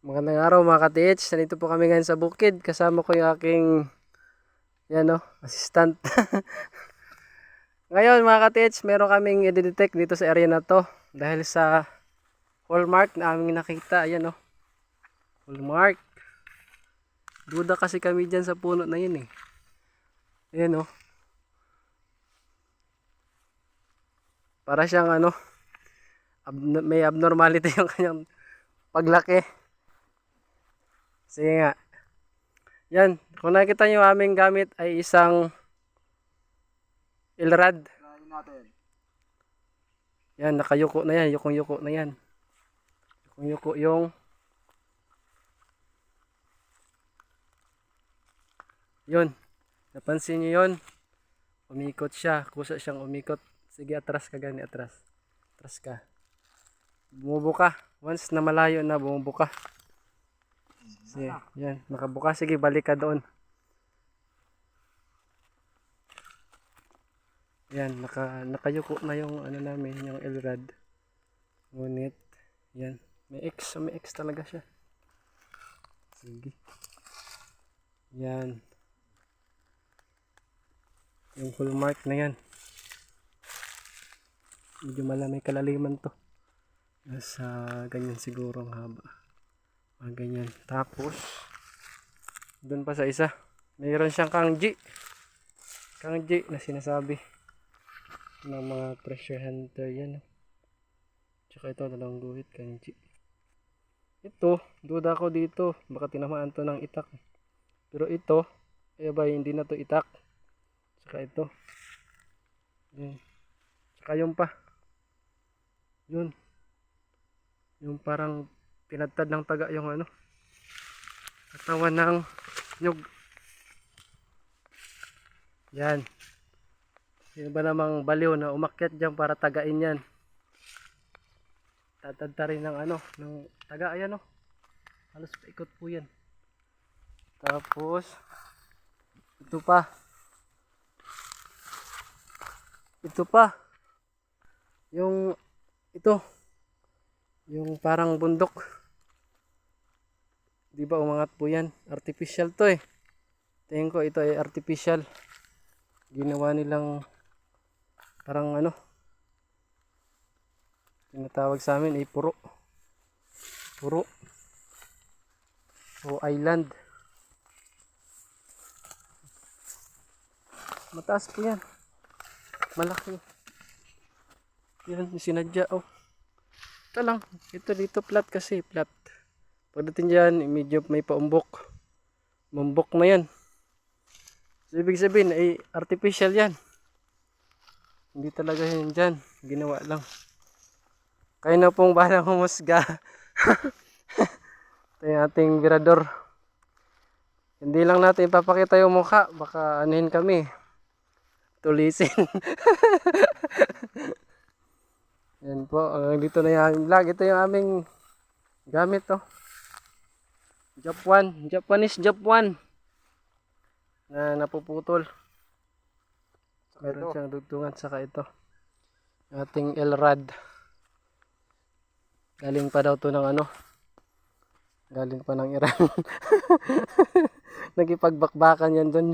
Magandang araw mga ka-TH. Nandito po kami ngayon sa bukid. Kasama ko yung aking assistant. Ngayon mga ka-TH, meron kaming i-detect dito sa area na to. Dahil sa hallmark na aming nakita. Ayan o. Hallmark. Duda kasi kami dyan sa puno na yun eh. Ayan o. Para siyang may abnormality yung kanyang paglaki. Sige nga. Yan, kung nakikita nyo aming gamit ay isang ilrad. Yan, nakayuko na yan, yukong-yuko na yan. Yukong-yuko yung yun. Napansin nyo yun? Umikot siya, kusa siyang umikot. Sige, atras ka gani, atras. Atras ka. Bumubuka. Once na malayo na, bumubuka. Sige, yan, nakabuka. Sige, balik ka doon. Yan, nakayuko na yung namin, yung Elrad. Ngunit, yan, may X talaga siya. Sige. Yan. Yung hallmark na yan. Medyo malamay kalaliman to. Nasa ganyan siguro ang haba. Ganyan. Tapos, doon pa sa isa, mayroon siyang kangji. Kangji na sinasabi ng mga treasure hunter yan. Tsaka ito, dalawang guhit, kangji. Ito, duda ko dito, baka tinamaan to ng itak. Pero ito, hindi na to itak. Tsaka ito. Yan. Tsaka yung pa. Yun. Yung parang tinadtad ng taga yung katawan ng nyug. Yan. Sino ba namang baliw na umakyat dyan para tagain yan? Tatadta rin ng ng taga, ayan halos paikot po yan. Tapos, ito pa. Ito pa. Yung parang bundok. Di ba umangat po yan? Artificial to eh. Tingin ko ito ay artificial. Ginawa nilang parang tinatawag sa amin ay puro o island. Mataas po yan, malaki yan, sinadya ito lang, dito flat kasi flat. Pagdating dyan medyo may paumbok, mumbok na yan. So, ibig sabihin ay artificial yan, hindi talaga yan dyan, ginawa lang. Kayo na pong bahalang humusga. Ito yung ating birador. Hindi lang natin ipapakita yung mukha, baka anuhin kami, tulisin. Yan po, dito na yung aming vlog. Ito yung aming gamit Japanese Japan na napuputol. Meron siyang dugtungan, saka ito ating Elrad. Galing pa daw to ng galing pa ng Iran. Nagipagbakbakan yan dun.